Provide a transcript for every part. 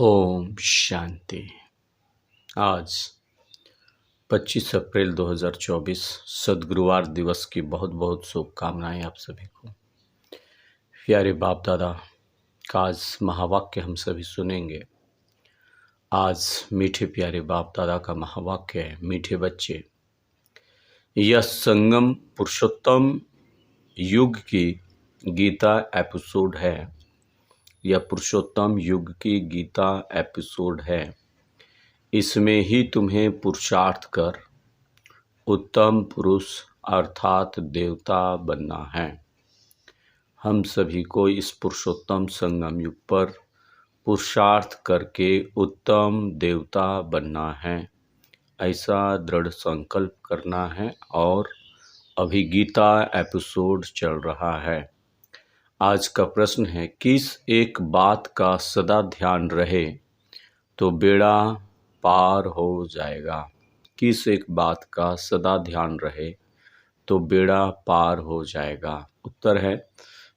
ओम शांति। आज 25 अप्रैल 2024 सद्गुरुवार दिवस की बहुत बहुत शुभकामनाएं आप सभी को। प्यारे बाप दादा का आज महावाक्य हम सभी सुनेंगे। आज मीठे प्यारे बाप दादा का महावाक्य है, मीठे बच्चे, यह संगम पुरुषोत्तम युग की गीता एपिसोड है। यह पुरुषोत्तम युग की गीता एपिसोड है। इसमें ही तुम्हें पुरुषार्थ कर उत्तम पुरुष अर्थात देवता बनना है। हम सभी को इस पुरुषोत्तम संगम युग पर पुरुषार्थ करके उत्तम देवता बनना है, ऐसा दृढ़ संकल्प करना है। और अभी गीता एपिसोड चल रहा है। आज का प्रश्न है, किस एक बात का सदा ध्यान रहे तो बेड़ा पार हो जाएगा। किस एक बात का सदा ध्यान रहे तो बेड़ा पार हो जाएगा। उत्तर है,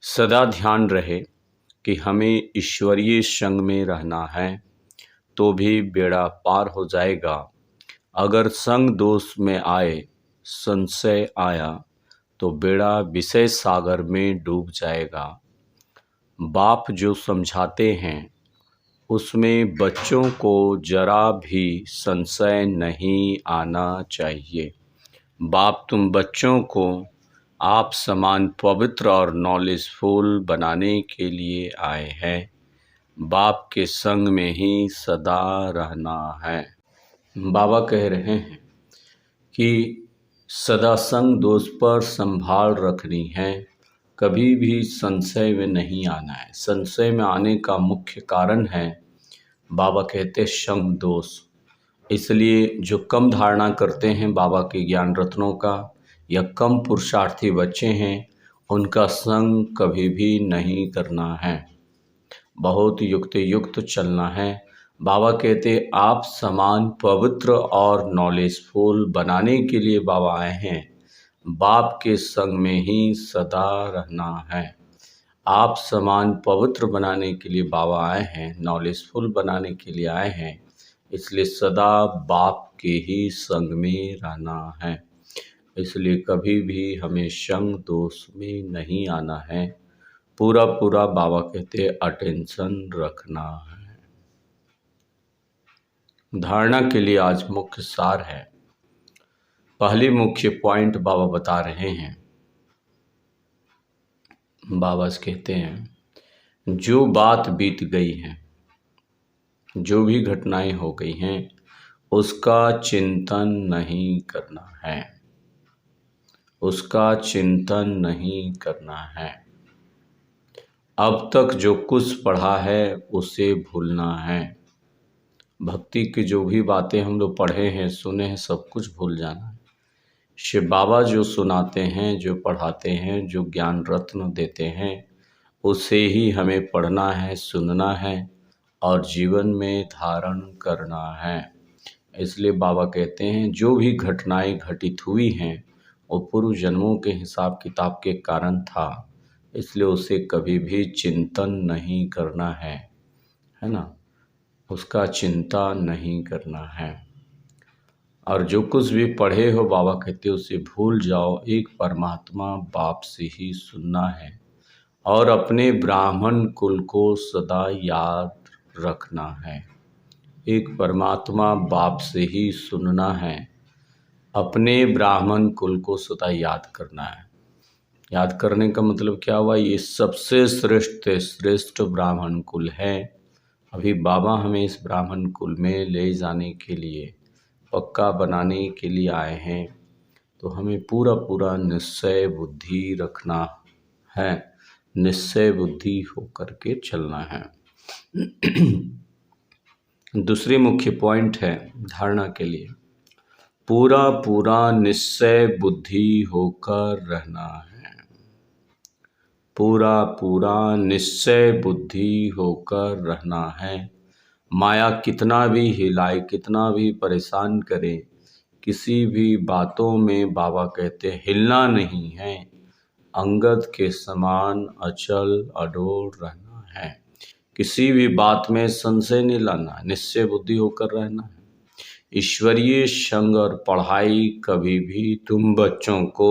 सदा ध्यान रहे कि हमें ईश्वरीय संग में रहना है तो भी बेड़ा पार हो जाएगा। अगर संग दोष में आए, संशय आया तो बेड़ा विषय सागर में डूब जाएगा। बाप जो समझाते हैं उसमें बच्चों को जरा भी संशय नहीं आना चाहिए। बाप तुम बच्चों को आप समान पवित्र और नॉलेजफुल बनाने के लिए आए हैं। बाप के संग में ही सदा रहना है। बाबा कह रहे हैं कि सदा संग दोष पर संभाल रखनी है, कभी भी संशय में नहीं आना है। संशय में आने का मुख्य कारण है, बाबा कहते संग दोष। इसलिए जो कम धारणा करते हैं बाबा के ज्ञान रत्नों का या कम पुरुषार्थी बच्चे हैं, उनका संग कभी भी नहीं करना है। बहुत युक्त चलना है। बाबा कहते आप समान पवित्र और नॉलेजफुल बनाने के लिए बाबा आए हैं। बाप के संग में ही सदा रहना है। आप समान पवित्र बनाने के लिए बाबा आए हैं, नॉलेजफुल बनाने के लिए आए हैं। इसलिए सदा बाप के ही संग में रहना है। इसलिए कभी भी हमें संग दोष में नहीं आना है। पूरा बाबा कहते अटेंशन रखना है। धारणा के लिए आज मुख्य सार है। पहली मुख्य पॉइंट बाबा बता रहे हैं। बाबा कहते हैं, जो बात बीत गई है, जो भी घटनाएं हो गई हैं, उसका चिंतन नहीं करना है। उसका चिंतन नहीं करना है। अब तक जो कुछ पढ़ा है उसे भूलना है। भक्ति की जो भी बातें हम लोग पढ़े हैं, सुने हैं, सब कुछ भूल जाना है। शिव बाबा जो सुनाते हैं, जो पढ़ाते हैं, जो ज्ञान रत्न देते हैं, उसे ही हमें पढ़ना है, सुनना है और जीवन में धारण करना है। इसलिए बाबा कहते हैं जो भी घटनाएं घटित हुई हैं वो पूर्व जन्मों के हिसाब किताब के कारण था। इसलिए उसे कभी भी चिंतन नहीं करना है ना। उसका चिंता नहीं करना है। और जो कुछ भी पढ़े हो बाबा कहते उसे भूल जाओ। एक परमात्मा बाप से ही सुनना है और अपने ब्राह्मण कुल को सदा याद रखना है। एक परमात्मा बाप से ही सुनना है, अपने ब्राह्मण कुल को सदा याद करना है। याद करने का मतलब क्या हुआ, ये सबसे श्रेष्ठ ब्राह्मण कुल है। अभी बाबा हमें इस ब्राह्मण कुल में ले जाने के लिए, पक्का बनाने के लिए आए हैं। तो हमें पूरा निश्चय बुद्धि रखना है, निश्चय बुद्धि होकर के चलना है। दूसरी मुख्य पॉइंट है धारणा के लिए, पूरा निश्चय बुद्धि होकर रहना है। पूरा निश्चय बुद्धि होकर रहना है। माया कितना भी हिलाए, कितना भी परेशान करे, किसी भी बातों में बाबा कहते हिलना नहीं है। अंगद के समान अचल अडोल रहना है। किसी भी बात में संशय नहीं लाना है, निश्चय बुद्धि होकर रहना है। ईश्वरीय संग और पढ़ाई कभी भी तुम बच्चों को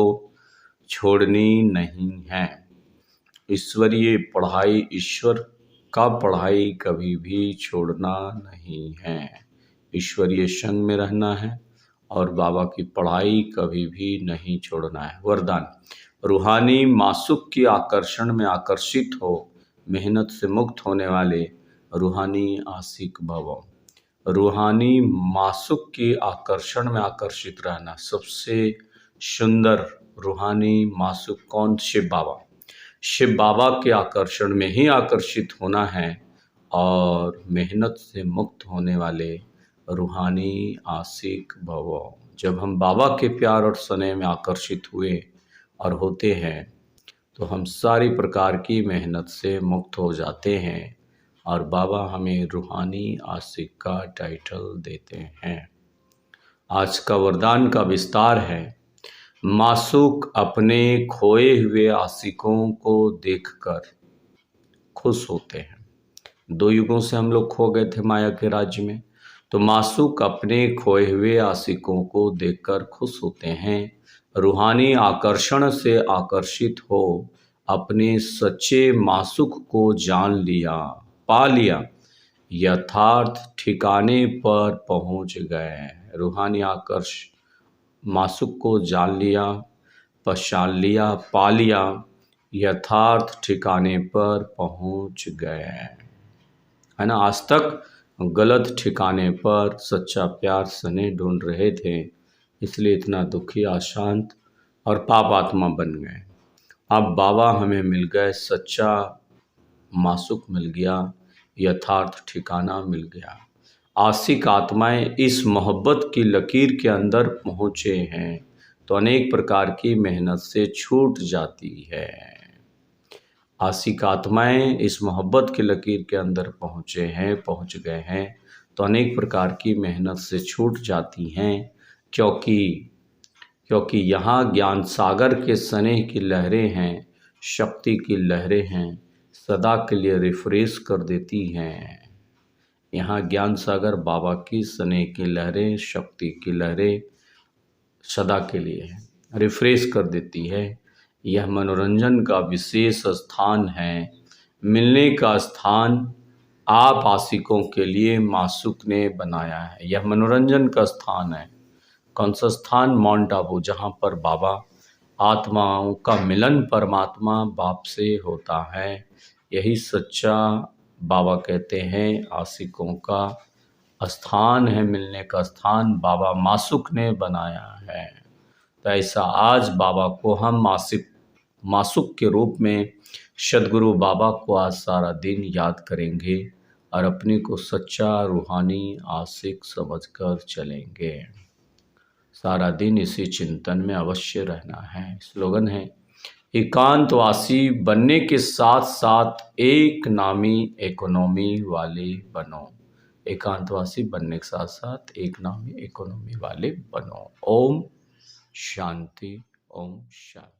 छोड़नी नहीं है। ईश्वरीय पढ़ाई, ईश्वर का पढ़ाई कभी भी छोड़ना नहीं है। ईश्वरीय संग में रहना है और बाबा की पढ़ाई कभी भी नहीं छोड़ना है। वरदान, रूहानी मासुक की आकर्षण में आकर्षित हो, मेहनत से मुक्त होने वाले रूहानी आशिक भवो। रूहानी मासुक की आकर्षण में आकर्षित रहना, सबसे सुंदर रूहानी मासुक कौन? शिव बाबा। शिव बाबा के आकर्षण में ही आकर्षित होना है और मेहनत से मुक्त होने वाले रूहानी आशिक भवो। जब हम बाबा के प्यार और स्नेह में आकर्षित हुए और होते हैं तो हम सारी प्रकार की मेहनत से मुक्त हो जाते हैं और बाबा हमें रूहानी आशिक का टाइटल देते हैं। आज का वरदान का विस्तार है, मासुक अपने खोए हुए आशिकों को देखकर खुश होते हैं। 2 युगों से हम लोग खो गए थे माया के राज्य में, तो मासुक अपने खोए हुए आशिकों को देखकर खुश होते हैं। रूहानी आकर्षण से आकर्षित हो अपने सच्चे मासुक को जान लिया, पा लिया, यथार्थ ठिकाने पर पहुंच गए। रूहानी मासुक को जान लिया, पहचान लिया, पा लिया, यथार्थ ठिकाने पर पहुंच गए, है ना। आज तक गलत ठिकाने पर सच्चा प्यार स्नेह ढूंढ रहे थे, इसलिए इतना दुखी, अशांत और पाप आत्मा बन गए। अब बाबा हमें मिल गए, सच्चा मासुक मिल गया, यथार्थ ठिकाना मिल गया। आशिक आत्माएं इस मोहब्बत की लकीर के अंदर पहुँचे हैं तो अनेक प्रकार की मेहनत से छूट जाती है। आशिक आत्माएं इस मोहब्बत की लकीर के अंदर पहुँच गए हैं तो अनेक प्रकार की मेहनत से छूट जाती हैं, क्योंकि यहाँ ज्ञान सागर के स्नेह की लहरें हैं, शक्ति की लहरें हैं, सदा के लिए रिफ्रेश कर देती हैं। यहाँ ज्ञान सागर बाबा की स्नेह की लहरें, शक्ति की लहरें सदा के लिए है, रिफ्रेश कर देती है। यह मनोरंजन का विशेष स्थान है, मिलने का स्थान आप आशिकों के लिए मासुक ने बनाया है। यह मनोरंजन का स्थान है। कौन सा स्थान? माउंट आबू, जहाँ पर बाबा आत्माओं का मिलन परमात्मा बाप से होता है। यही सच्चा बाबा कहते हैं आशिकों का स्थान है, मिलने का स्थान बाबा मासुक ने बनाया है। तो ऐसा आज बाबा को हम मासुक के रूप में सद्गुरु बाबा को आज सारा दिन याद करेंगे और अपने को सच्चा रूहानी आशिक समझकर चलेंगे। सारा दिन इसी चिंतन में अवश्य रहना है। स्लोगन है, एकांतवासी बनने के साथ साथ एक नामी इकोनॉमी वाले बनो। एकांतवासी बनने के साथ साथ एक नामी इकोनॉमी वाले बनो। ओम शांति, ओम शांति।